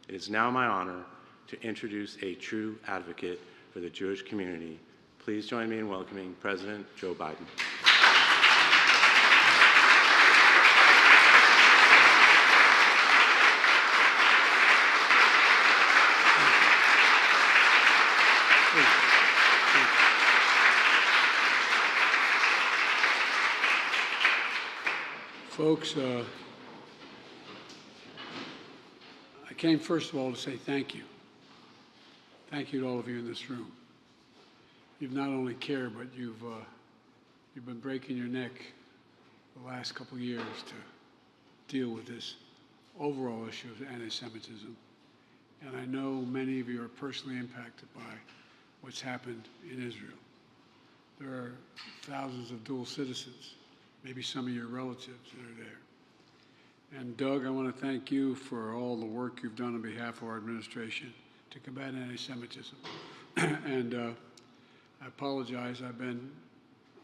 It is now my honor to introduce a true advocate for the Jewish community. Please join me in welcoming President Joe Biden. Folks, I came first of all to say thank you. Thank you to all of you in this room. You've not only cared, but you've been breaking your neck the last couple of years to deal with this overall issue of anti-Semitism. And I know many of you are personally impacted by what's happened in Israel. There are thousands of dual citizens, maybe some of your relatives that are there. And Doug, I want to thank you for all the work you've done on behalf of our administration to combat anti-Semitism. And I apologize, I've been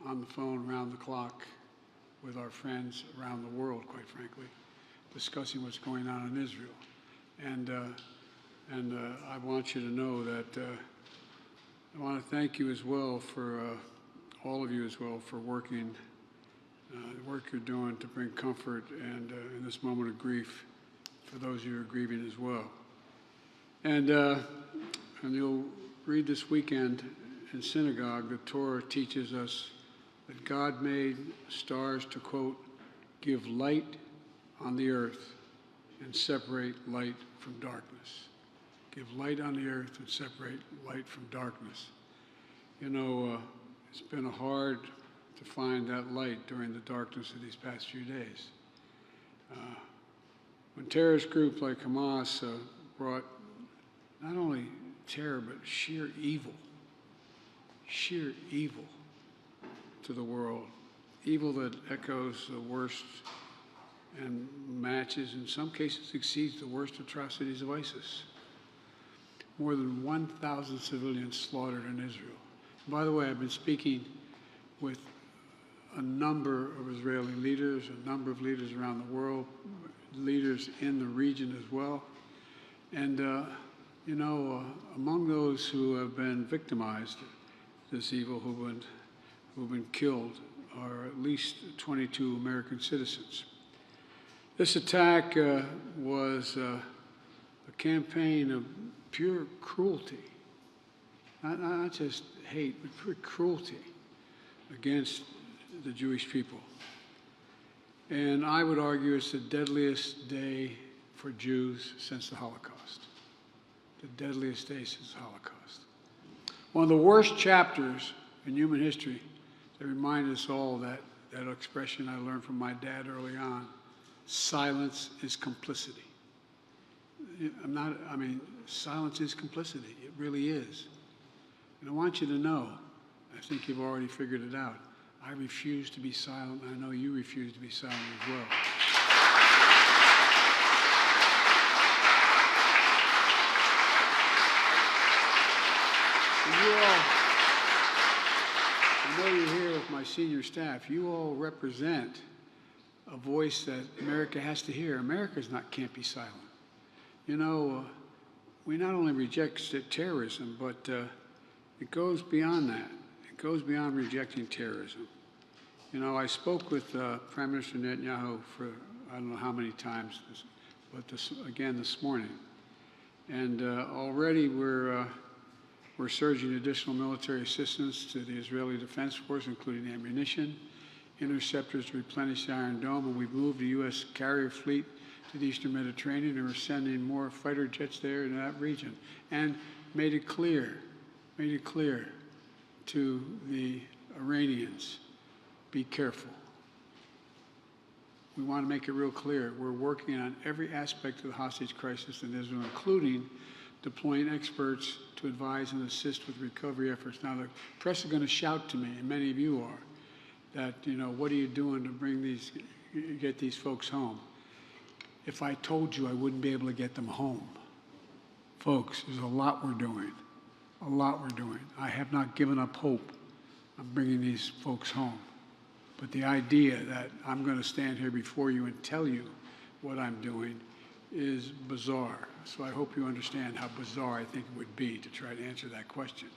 on the phone around the clock with our friends around the world, quite frankly, discussing what's going on in Israel. And I want you to know that I want to thank you as well for, all of you as well, for working the work you're doing to bring comfort and in this moment of grief for those of you who are grieving as well. And you'll read this weekend in synagogue, the Torah teaches us that God made stars to, quote, give light on the earth and separate light from darkness. Give light on the earth and separate light from darkness. You know, it's been hard to find that light during the darkness of these past few days. When terrorist groups like Hamas brought not only terror but sheer evil to the world, evil that echoes the worst and matches, in some cases exceeds the worst atrocities of ISIS. More than 1,000 civilians slaughtered in Israel. By the way, I've been speaking with a number of Israeli leaders, a number of leaders around the world, leaders in the region as well. And, you know, among those who have been victimized, this evil, who've been killed, are at least 22 American citizens. This attack was a campaign of pure cruelty, not just hate, but pure cruelty against the Jewish people. And I would argue it's the deadliest day for Jews since the Holocaust. The deadliest day since the Holocaust. One of the worst chapters in human history that reminded us all that expression I learned from my dad early on, silence is complicity. Silence is complicity. It really is. And I want you to know, I think you've already figured it out, I refuse to be silent. I know you refuse to be silent as well. And you all, I know you're here with my senior staff. You all represent a voice that America has to hear. America can't be silent. You know, we not only reject terrorism, but it goes beyond that. It goes beyond rejecting terrorism. You know, I spoke with Prime Minister Netanyahu for I don't know how many times, but again this morning. And already we're surging additional military assistance to the Israeli Defense Force, including ammunition, interceptors to replenish the Iron Dome, and we've moved the U.S. carrier fleet to the Eastern Mediterranean, and we're sending more fighter jets there in that region, and made it clear to the Iranians, be careful. We want to make it real clear. We're working on every aspect of the hostage crisis in Israel, including deploying experts to advise and assist with recovery efforts. Now, the press is going to shout to me, and many of you are, that, you know, what are you doing to get these folks home? If I told you, I wouldn't be able to get them home. Folks, there's a lot we're doing. A lot we're doing. I have not given up hope on bringing these folks home. But the idea that I'm going to stand here before you and tell you what I'm doing is bizarre. So I hope you understand how bizarre I think it would be to try to answer that question.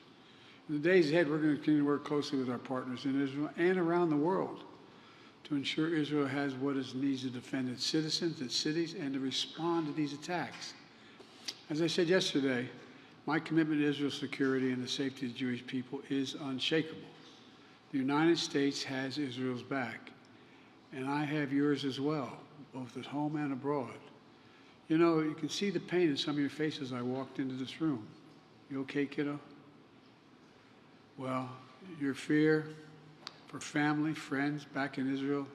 In the days ahead, we're going to continue to work closely with our partners in Israel and around the world to ensure Israel has what it needs to defend its citizens, its cities, and to respond to these attacks. As I said yesterday, my commitment to Israel's security and the safety of the Jewish people is unshakable. The United States has Israel's back, and I have yours as well, both at home and abroad. You know, you can see the pain in some of your faces. I walked into this room. You okay, kiddo? Well, your fear for family, friends back in Israel.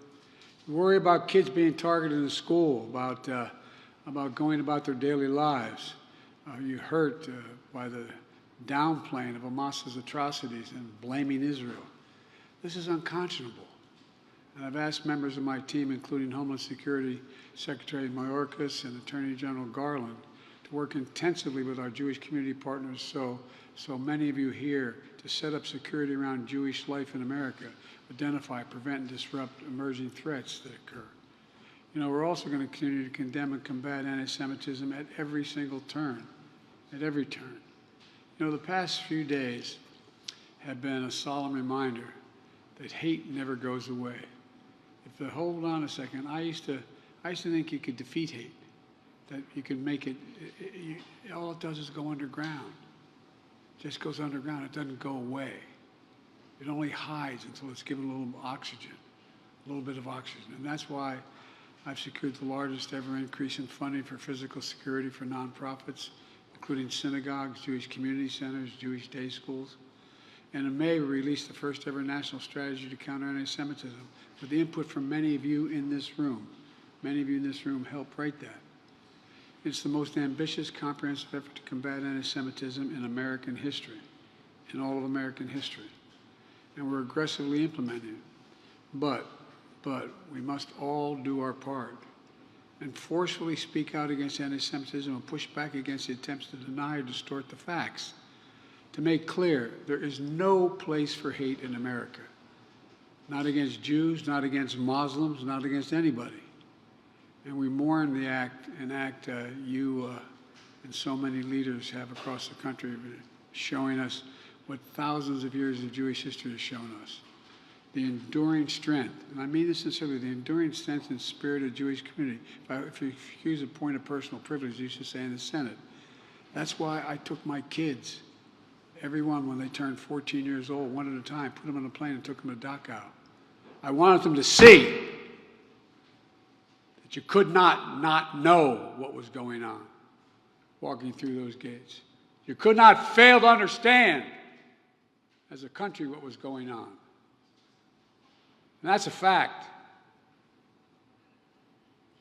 You worry about kids being targeted in school, about going about their daily lives. You're hurt by the downplaying of Hamas's atrocities and blaming Israel. This is unconscionable. And I've asked members of my team, including Homeland Security Secretary Mayorkas and Attorney General Garland, to work intensively with our Jewish community partners so many of you here to set up security around Jewish life in America, identify, prevent, and disrupt emerging threats that occur. You know, we're also going to continue to condemn and combat anti-Semitism at every single turn, at every turn. You know, the past few days have been a solemn reminder that hate never goes away. Hold on a second, I used to think you could defeat hate, that you can make it, all it does is go underground. It just goes underground, it doesn't go away. It only hides until it's given a little oxygen, a little bit of oxygen. And that's why I've secured the largest ever increase in funding for physical security for nonprofits, including synagogues, Jewish community centers, Jewish day schools. And in May, we released the first ever national strategy to counter anti-Semitism with the input from many of you in this room. Many of you in this room helped write that. It's the most ambitious, comprehensive effort to combat anti-Semitism in American history, in all of American history. And we're aggressively implementing it. But we must all do our part and forcefully speak out against anti-Semitism and push back against the attempts to deny or distort the facts. To make clear, there is no place for hate in America. Not against Jews, not against Muslims, not against anybody. And we mourn the act you and so many leaders have across the country, showing us what thousands of years of Jewish history has shown us. The enduring strength, and I mean this sincerely, the enduring strength and spirit of the Jewish community. If you excuse a point of personal privilege, you should say in the Senate. That's why I took my kids, everyone when they turned 14 years old, one at a time, put them on a plane and took them to Dachau. I wanted them to see that you could not know what was going on walking through those gates. You could not fail to understand as a country what was going on. And that's a fact.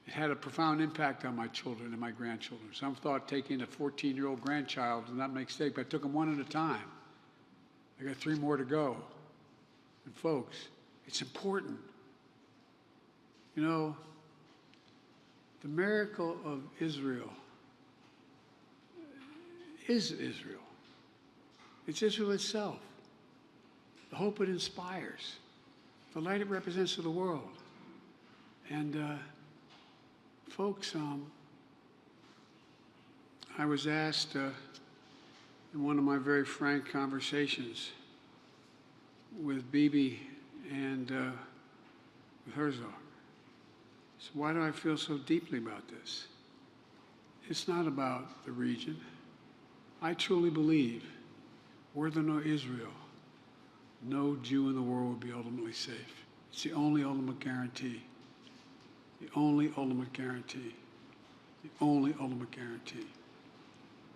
It had a profound impact on my children and my grandchildren. Some thought taking a 14-year-old grandchild was not a mistake, but I took them one at a time. I got 3 more to go. And folks, it's important. You know, the miracle of Israel is Israel. It's Israel itself. The hope it inspires. The light it represents to the world. And folks, I was asked in one of my very frank conversations with Bibi and with Herzog, so why do I feel so deeply about this? It's not about the region. I truly believe, were there no Israel, no Jew in the world would be ultimately safe. It's the only ultimate guarantee. The only ultimate guarantee. The only ultimate guarantee.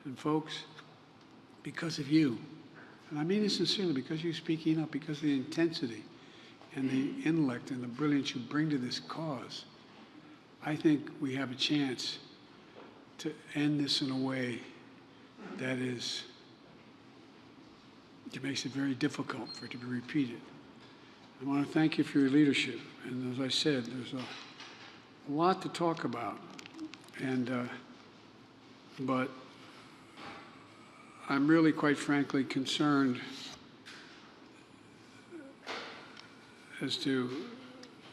And folks, because of you, and I mean this sincerely, because you're speaking up, because of the intensity and the intellect and the brilliance you bring to this cause, I think we have a chance to end this in a way that makes it very difficult for it to be repeated. I want to thank you for your leadership. And as I said, there's a lot to talk about. But I'm really, quite frankly, concerned as to,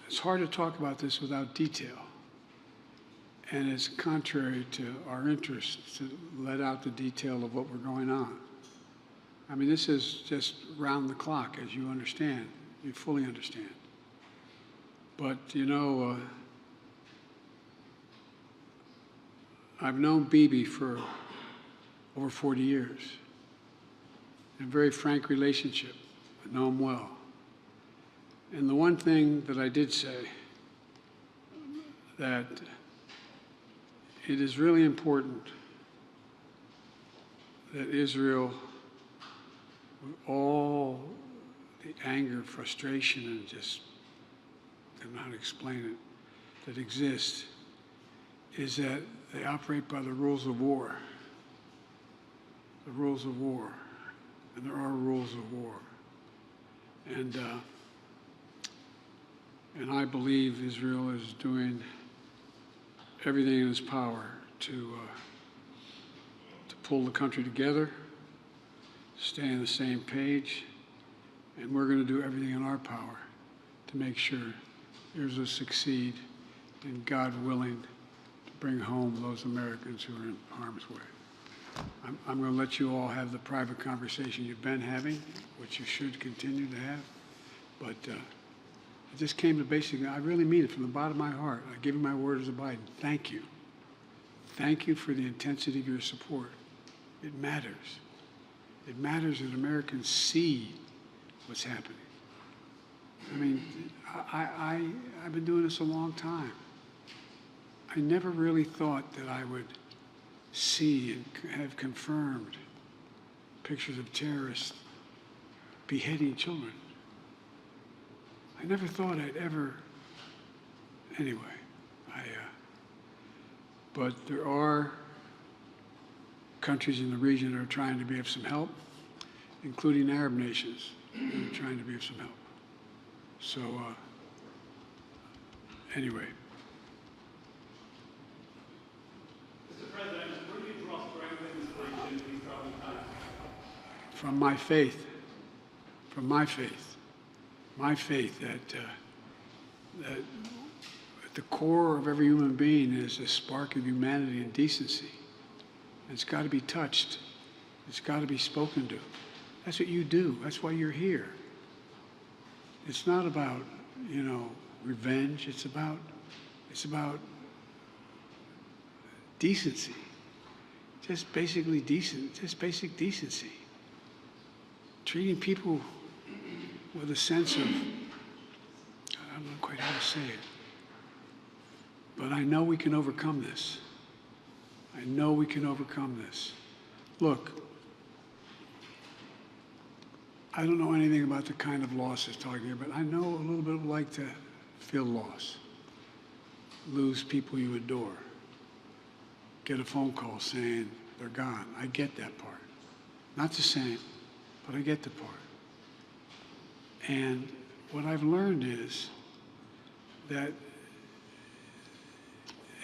it's hard to talk about this without detail. And it's contrary to our interests to let out the detail of what we're going on. I mean, this is just round the clock, as you understand. You fully understand. But, you know, I've known Bibi for over 40 years. In a very frank relationship. I know him well. And the one thing that I did say, that it is really important that Israel, with all the anger, frustration, and just, I don't know how to explain it, that exists, is that they operate by the rules of war. The rules of war. And there are rules of war. And I believe Israel is doing everything in its power to pull the country together, stay on the same page, and we're going to do everything in our power to make sure Israel succeed, and God willing, to bring home those Americans who are in harm's way. I'm going to let you all have the private conversation you've been having, which you should continue to have, but it just came to basically, I really mean it from the bottom of my heart. I give you my word as a Biden. Thank you. Thank you for the intensity of your support. It matters. It matters that Americans see what's happening. I mean, I've been doing this a long time. I never really thought that I would see and have confirmed pictures of terrorists beheading children. I never thought I'd ever, anyway, but there are countries in the region that are trying to be of some help, including Arab nations that are trying to be of some help. So, anyway. Mr. President, where do you draw strength and inspiration in these troubling times? From my faith. From my faith. My faith that at the core of every human being is a spark of humanity and decency. And it's got to be touched. It's got to be spoken to. That's what you do. That's why you're here. It's not about, you know, revenge. It's about decency. Just basically decent. Just basic decency. Treating people with a sense of, I don't know quite how to say it, but I know we can overcome this. I know we can overcome this. Look, I don't know anything about the kind of loss it's talking here, but I know a little bit of like to feel loss, lose people you adore, get a phone call saying they're gone. I get that part. Not the same, but I get the part. And what I've learned is that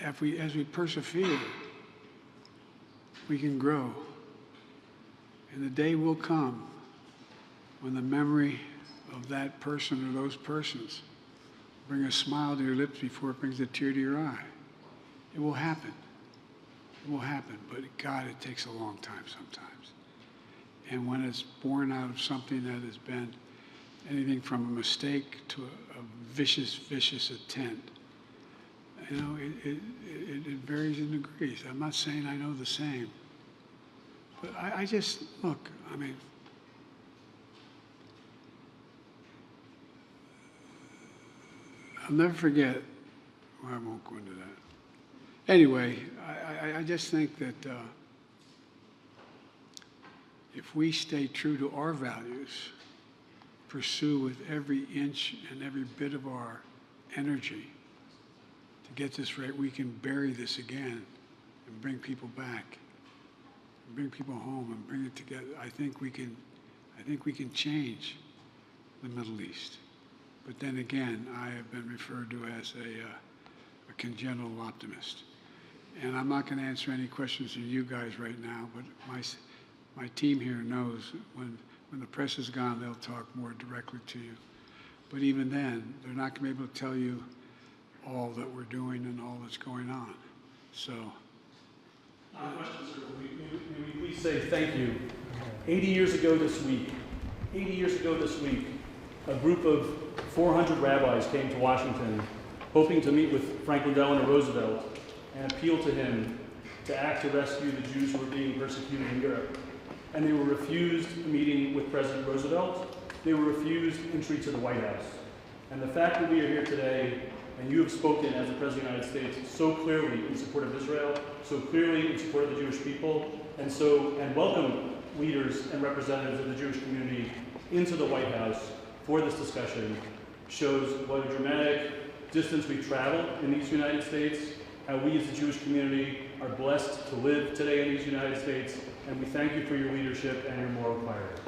as we persevere, we can grow. And the day will come when the memory of that person or those persons bring a smile to your lips before it brings a tear to your eye. It will happen. It will happen. But God, it takes a long time sometimes. And when it's born out of something that has been anything from a mistake to a vicious, vicious intent, you know, it varies in degrees. I'm not saying I know the same. But I just, look, I mean, I'll never forget, well, I won't go into that. Anyway, I just think that if we stay true to our values, pursue with every inch and every bit of our energy to get this right, we can bury this again and bring people back, and bring people home and bring it together. I think we can change the Middle East. But then again, I have been referred to as a congenital optimist. And I'm not going to answer any questions from you guys right now, but my team here knows when the press is gone, they'll talk more directly to you. But even then, they're not going to be able to tell you all that we're doing and all that's going on. So, Question, sir. May we please say thank you. 80 years ago this week, a group of 400 rabbis came to Washington hoping to meet with Franklin Delano Roosevelt and appeal to him to act to rescue the Jews who were being persecuted in Europe. And they were refused a meeting with President Roosevelt. They were refused entry to the White House. And the fact that we are here today, and you have spoken as the President of the United States so clearly in support of Israel, so clearly in support of the Jewish people, and welcome leaders and representatives of the Jewish community into the White House for this discussion, shows what a dramatic distance we've traveled in these United States, how we as the Jewish community are blessed to live today in these United States, and we thank you for your leadership and your moral clarity.